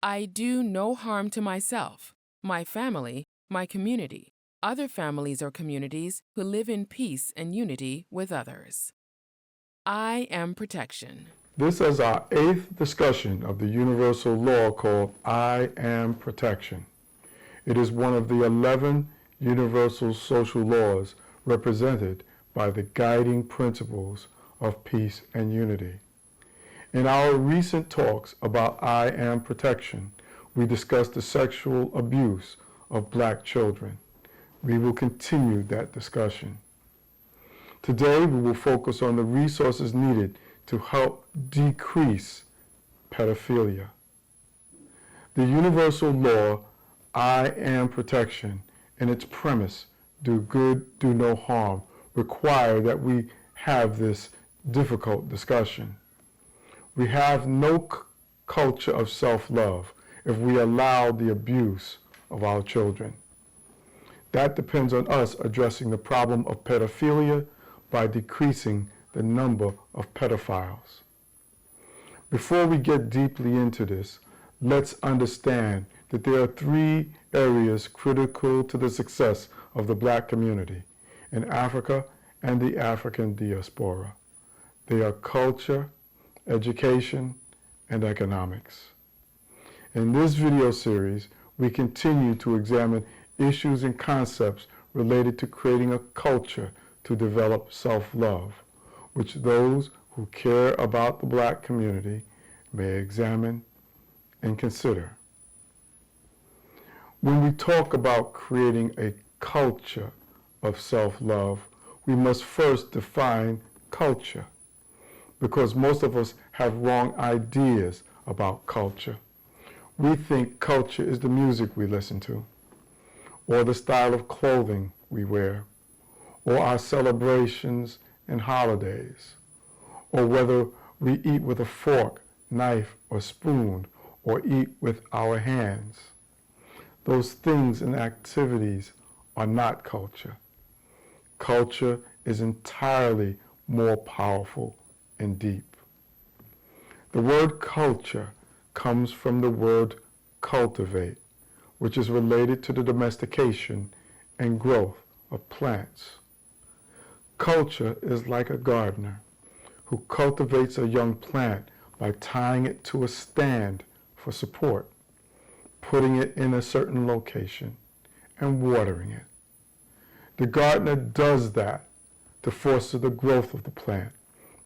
I do no harm to myself, my family, my community, other families or communities who live in peace and unity with others. I am protection. This is our 8th discussion of the universal law called I am protection. It is one of the 11 universal social laws represented by the guiding principles of peace and unity. In our recent talks about I am protection, we discussed the sexual abuse of black children. We will continue that discussion. Today, we will focus on the resources needed to help decrease pedophilia. The universal law, I am protection, and its premise, do good, do no harm, require that we have this difficult discussion. We have no culture of self-love if we allow the abuse of our children. That depends on us addressing the problem of pedophilia by decreasing the number of pedophiles. Before we get deeply into this, let's understand that there are 3 areas critical to the success of the black community in Africa and the African diaspora. They are culture, education, and economics. In this video series, we continue to examine issues and concepts related to creating a culture to develop self-love, which those who care about the black community may examine and consider. When we talk about creating a culture of self-love, we must first define culture, because most of us have wrong ideas about culture. We think culture is the music we listen to, or the style of clothing we wear, or our celebrations and holidays, or whether we eat with a fork, knife, or spoon, or eat with our hands. Those things and activities are not culture. Culture is entirely more powerful and deep. The word culture comes from the word cultivate, which is related to the domestication and growth of plants. Culture is like a gardener who cultivates a young plant by tying it to a stand for support, putting it in a certain location, and watering it. The gardener does that to foster the growth of the plant,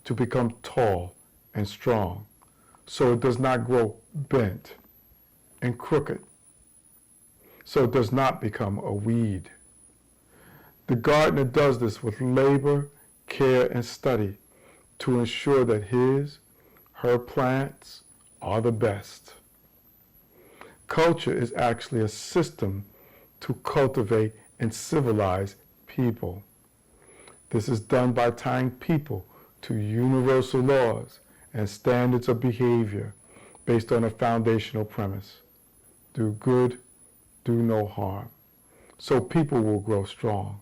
to become tall and strong, so it does not grow bent and crooked, so it does not become a weed. The gardener does this with labor, care, and study to ensure that her plants are the best. Culture is actually a system to cultivate and civilize people. This is done by tying people to universal laws and standards of behavior based on a foundational premise. Do good, do no harm. So people will grow strong,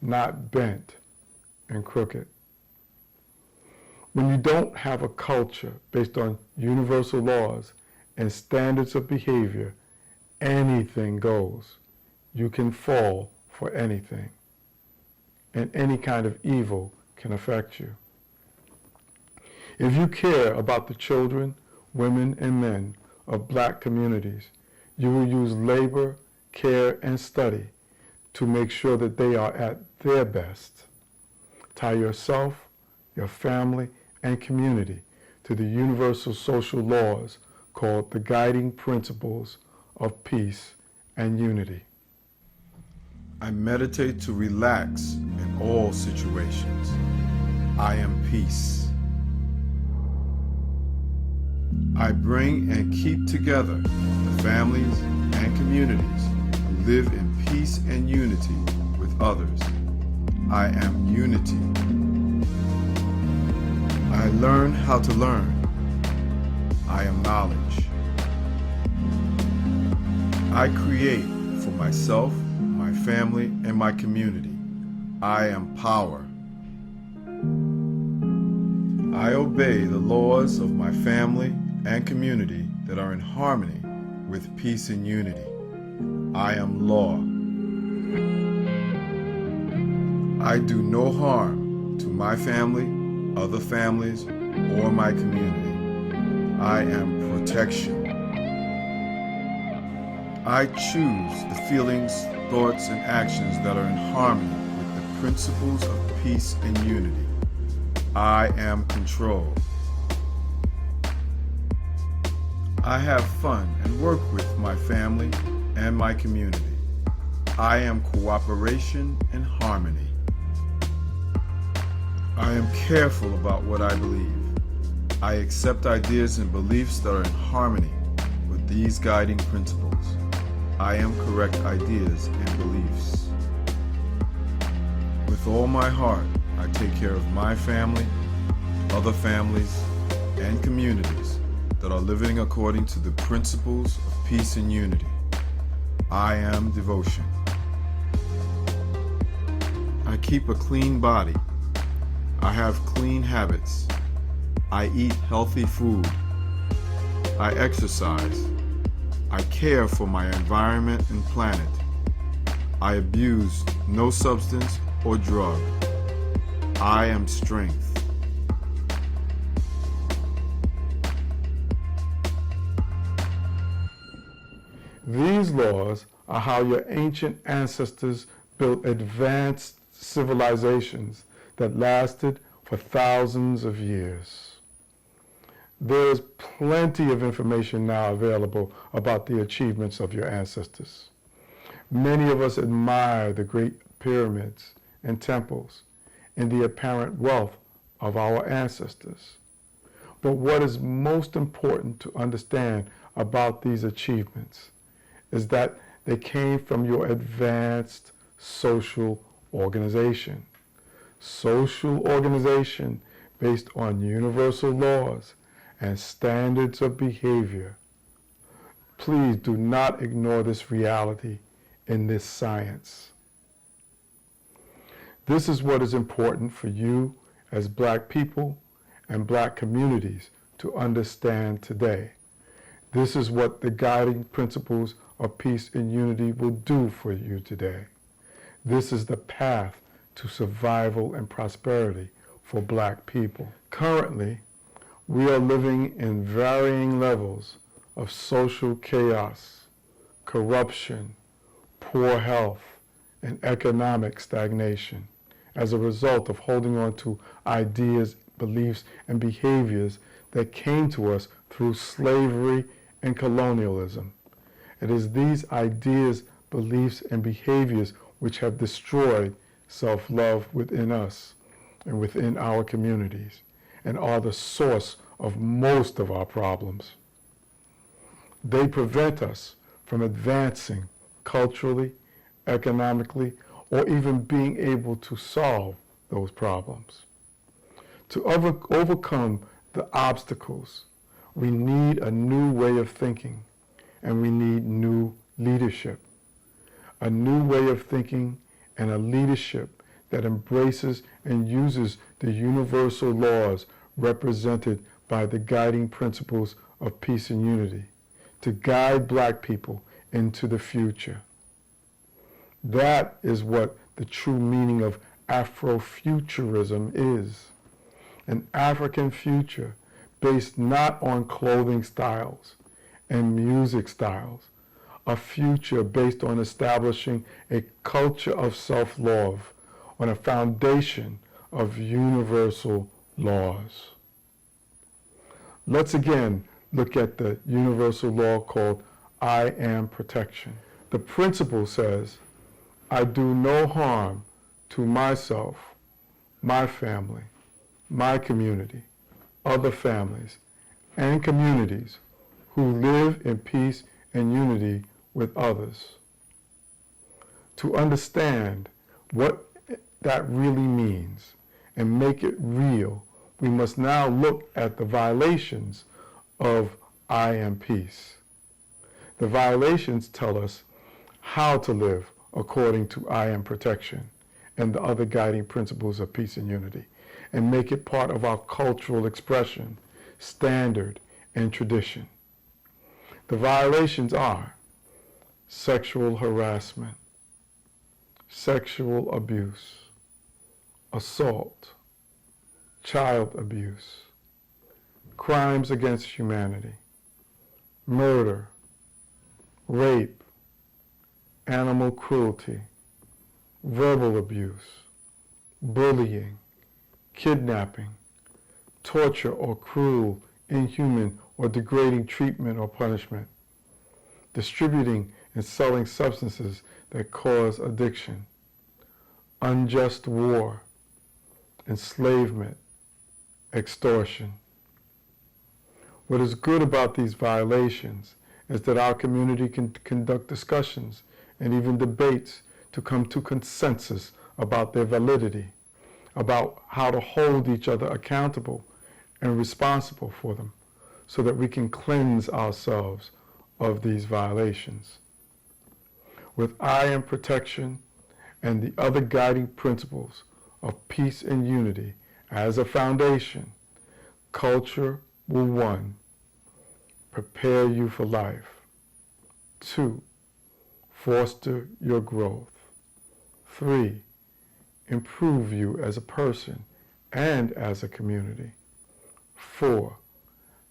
not bent and crooked. When you don't have a culture based on universal laws and standards of behavior, anything goes. You can fall for anything, and any kind of evil can affect you. If you care about the children, women, and men of black communities, you will use labor, care, and study to make sure that they are at their best. Tie yourself, your family, and community to the universal social laws called the guiding principles of peace and unity. I meditate to relax in all situations. I am peace. I bring and keep together the families and communities who live in peace and unity with others. I am unity. I learn how to learn. I am knowledge. I create for myself, my family, and my community. I am power. I obey the laws of my family and community that are in harmony with peace and unity. I am law. I do no harm to my family, other families, or my community. I am protection. I choose the feelings, thoughts, and actions that are in harmony with the principles of peace and unity. I am control. I have fun and work with my family and my community. I am cooperation and harmony. I am careful about what I believe. I accept ideas and beliefs that are in harmony with these guiding principles. I am correct ideas and beliefs. With all my heart, I take care of my family, other families, and communities that are living according to the principles of peace and unity. I am devotion. I keep a clean body. I have clean habits. I eat healthy food. I exercise. I care for my environment and planet. I abuse no substance or drug. I am strength. These laws are how your ancient ancestors built advanced civilizations that lasted for thousands of years. There is plenty of information now available about the achievements of your ancestors. Many of us admire the great pyramids and temples and the apparent wealth of our ancestors. But what is most important to understand about these achievements is that they came from your advanced social organization. Social organization based on universal laws and standards of behavior. Please do not ignore this reality in this science. This is what is important for you as Black people and Black communities to understand today. This is what the guiding principles of peace and unity will do for you today. This is the path to survival and prosperity for Black people. Currently, we are living in varying levels of social chaos, corruption, poor health, and economic stagnation as a result of holding on to ideas, beliefs, and behaviors that came to us through slavery and colonialism. It is these ideas, beliefs, and behaviors which have destroyed self-love within us and within our communities, and are the source of most of our problems. They prevent us from advancing culturally, economically, or even being able to solve those problems. To overcome the obstacles, we need a new way of thinking, and we need new leadership. A new way of thinking and a leadership that embraces and uses the universal laws represented by the guiding principles of peace and unity to guide Black people into the future. That is what the true meaning of Afrofuturism is. An African future based not on clothing styles and music styles, a future based on establishing a culture of self-love on a foundation of universal laws. Let's again look at the universal law called I am protection. The principle says, I do no harm to myself, my family, my community, other families, and communities who live in peace and unity with others. To understand what that really means and make it real, we must now look at the violations of I am peace. The violations tell us how to live according to I am protection and the other guiding principles of peace and unity, and make it part of our cultural expression, standard, and tradition. The violations are sexual harassment, sexual abuse, assault, child abuse, crimes against humanity, murder, rape, animal cruelty, verbal abuse, bullying, kidnapping, torture or cruel, inhuman, or degrading treatment or punishment, distributing and selling substances that cause addiction, unjust war, enslavement, extortion. What is good about these violations is that our community can conduct discussions and even debates to come to consensus about their validity, about how to hold each other accountable and responsible for them, so that we can cleanse ourselves of these violations. With I am protection and the other guiding principles of peace and unity as a foundation, culture will 1. Prepare you for life. 2. Foster your growth. 3. Improve you as a person and as a community. 4.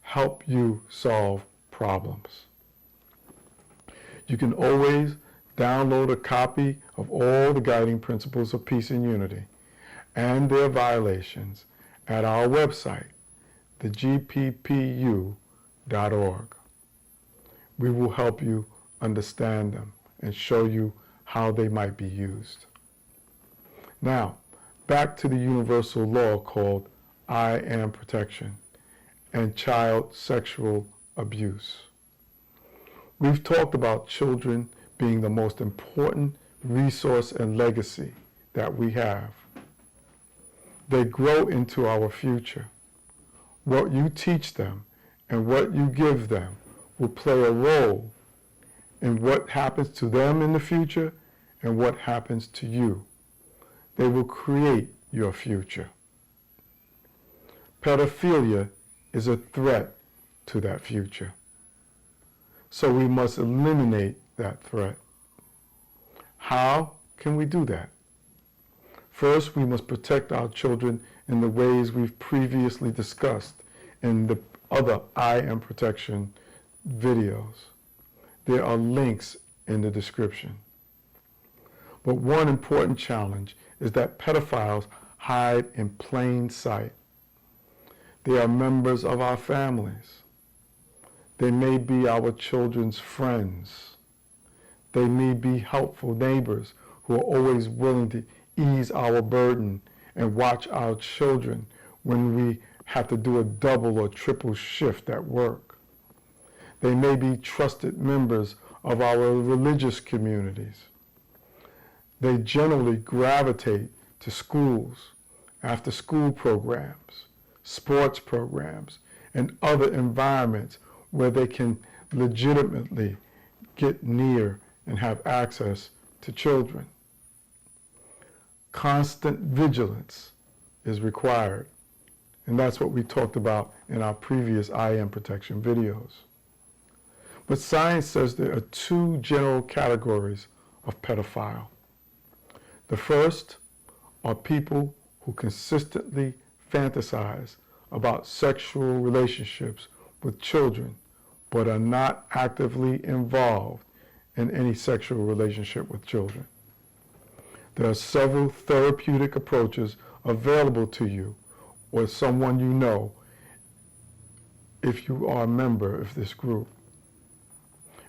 Help you solve problems. You can always download a copy of all the guiding principles of peace and unity and their violations at our website, thegppu.org. We will help you understand them and show you how they might be used. Now, back to the universal law called I am protection and child sexual abuse. We've talked about children being the most important resource and legacy that we have. They grow into our future. What you teach them and what you give them will play a role in what happens to them in the future and what happens to you. They will create your future. Pedophilia is a threat to that future. So we must eliminate that threat. How can we do that? First, we must protect our children in the ways we've previously discussed in the other I Am Protection videos. There are links in the description. But one important challenge is that pedophiles hide in plain sight. They are members of our families. They may be our children's friends. They may be helpful neighbors who are always willing to ease our burden and watch our children when we have to do a double or triple shift at work. They may be trusted members of our religious communities. They generally gravitate to schools, after-school programs, sports programs, and other environments where they can legitimately get near and have access to children. Constant vigilance is required, and that's what we talked about in our previous I Am Protection videos. But science says there are 2 general categories of pedophile. The first are people who consistently fantasize about sexual relationships with children, but are not actively involved in any sexual relationship with children. There are several therapeutic approaches available to you or someone you know if you are a member of this group,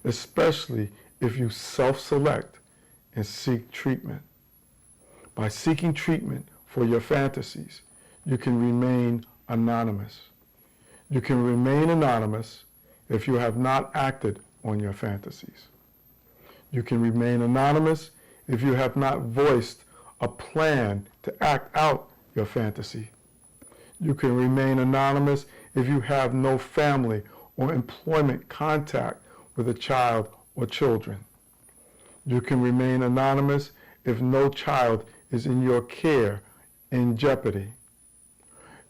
especially if you self-select and seek treatment. By seeking treatment for your fantasies, you can remain anonymous. You can remain anonymous if you have not acted on your fantasies. You can remain anonymous if you have not voiced a plan to act out your fantasy. You can remain anonymous if you have no family or employment contact with a child or children. You can remain anonymous if no child is in your care in jeopardy.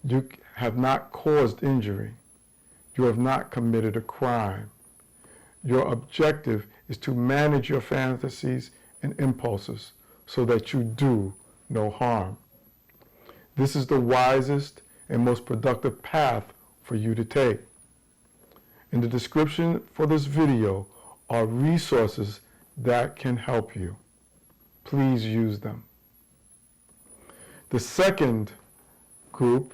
You have not caused injury. You have not committed a crime. Your objective is to manage your fantasies and impulses so that you do no harm. This is the wisest and most productive path for you to take. In the description for this video are resources that can help you. Please use them. The second group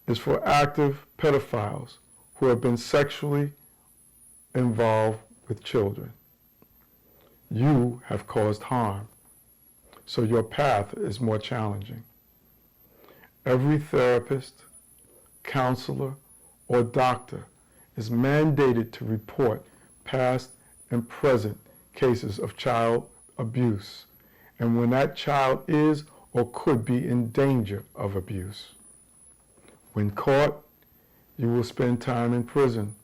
is for active pedophiles who have been sexually involved with children. You have caused harm, so your path is more challenging. Every therapist, counselor, or doctor is mandated to report past and present cases of child abuse, and when that child is or could be in danger of abuse. When caught, you will spend time in prison.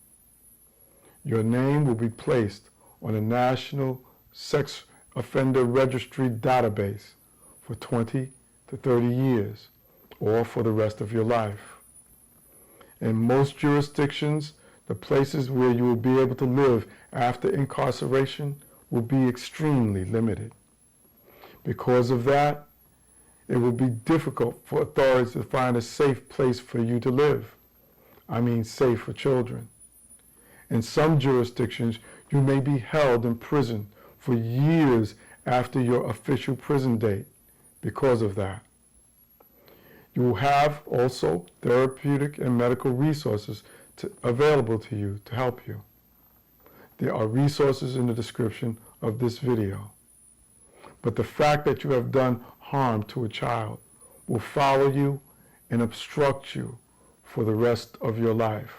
Your name will be placed on a national sex offender registry database for 20 to 30 years, or for the rest of your life. In most jurisdictions, the places where you will be able to live after incarceration will be extremely limited. Because of that, it will be difficult for authorities to find a safe place for you to live. I mean safe for children. In some jurisdictions, you may be held in prison for years after your official prison date because of that. You will have also therapeutic and medical resources available to you to help you. There are resources in the description of this video. But the fact that you have done harm to a child will follow you and obstruct you for the rest of your life.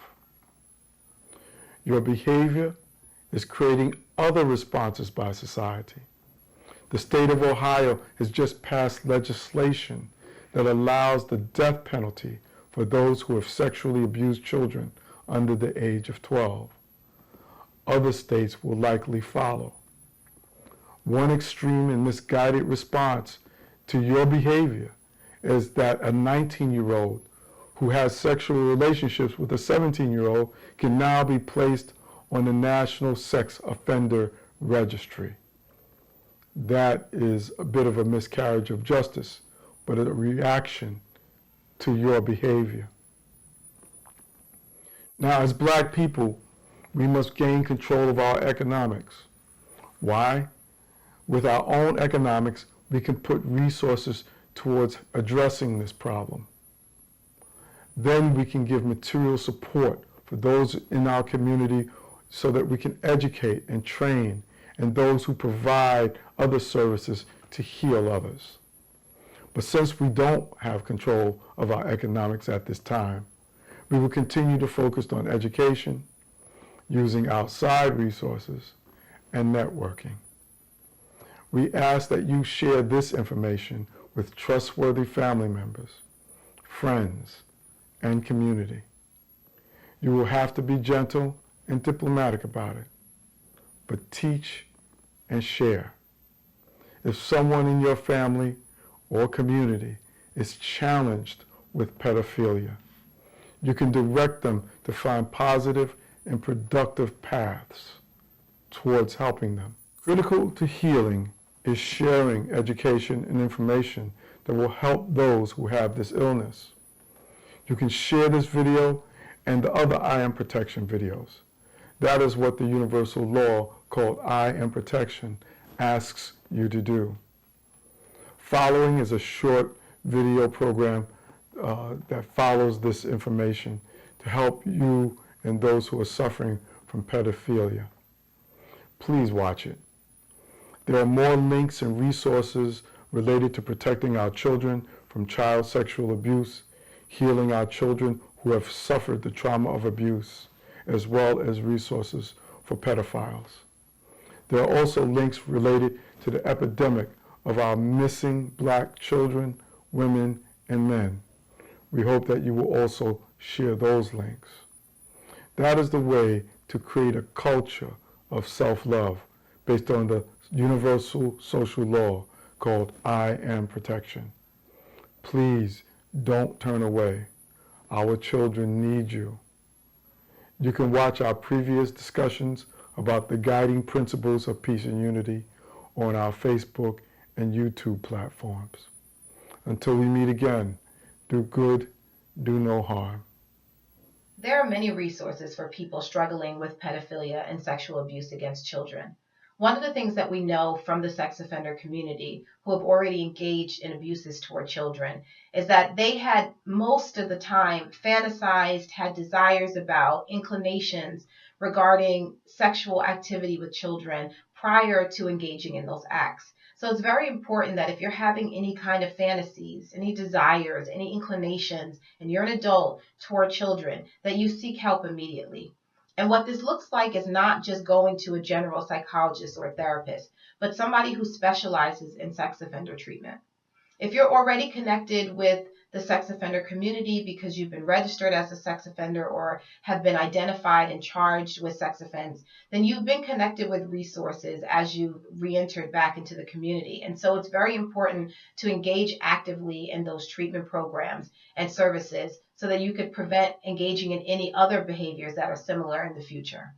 Your behavior is creating other responses by society. The state of Ohio has just passed legislation that allows the death penalty for those who have sexually abused children under the age of 12. Other states will likely follow. One extreme and misguided response to your behavior is that a 19-year-old who has sexual relationships with a 17-year-old can now be placed on the National Sex Offender Registry. That is a bit of a miscarriage of justice, but a reaction to your behavior. Now, as Black people, we must gain control of our economics. Why? With our own economics, we can put resources towards addressing this problem. Then we can give material support for those in our community so that we can educate and train, and those who provide other services to heal others. But since we don't have control of our economics at this time, we will continue to focus on education, using outside resources, and networking. We ask that you share this information with trustworthy family members, friends, and community. You will have to be gentle and diplomatic about it, but teach and share. If someone in your family or community is challenged with pedophilia, you can direct them to find positive and productive paths towards helping them. Critical to healing is sharing education and information that will help those who have this illness. You can share this video and the other I Am Protection videos. That is what the universal law called I Am Protection asks you to do. Following is a short video program that follows this information to help you and those who are suffering from pedophilia. Please watch it. There are more links and resources related to protecting our children from child sexual abuse, healing our children who have suffered the trauma of abuse, as well as resources for pedophiles. There are also links related to the epidemic of our missing Black children, women, and men. We hope that you will also share those links. That is the way to create a culture of self-love based on the universal social law called I Am Protection. Please don't turn away. Our children need you. You can watch our previous discussions about the guiding principles of peace and unity on our Facebook and YouTube platforms. Until we meet again, do good, do no harm. There are many resources for people struggling with pedophilia and sexual abuse against children. One of the things that we know from the sex offender community who have already engaged in abuses toward children is that they had most of the time fantasized, had desires about, inclinations regarding sexual activity with children prior to engaging in those acts. So it's very important that if you're having any kind of fantasies, any desires, any inclinations, and you're an adult toward children, that you seek help immediately. And what this looks like is not just going to a general psychologist or a therapist, but somebody who specializes in sex offender treatment. If you're already connected with the sex offender community because you've been registered as a sex offender or have been identified and charged with sex offense, then you've been connected with resources as you re-entered back into the community. And so it's very important to engage actively in those treatment programs and services so that you could prevent engaging in any other behaviors that are similar in the future.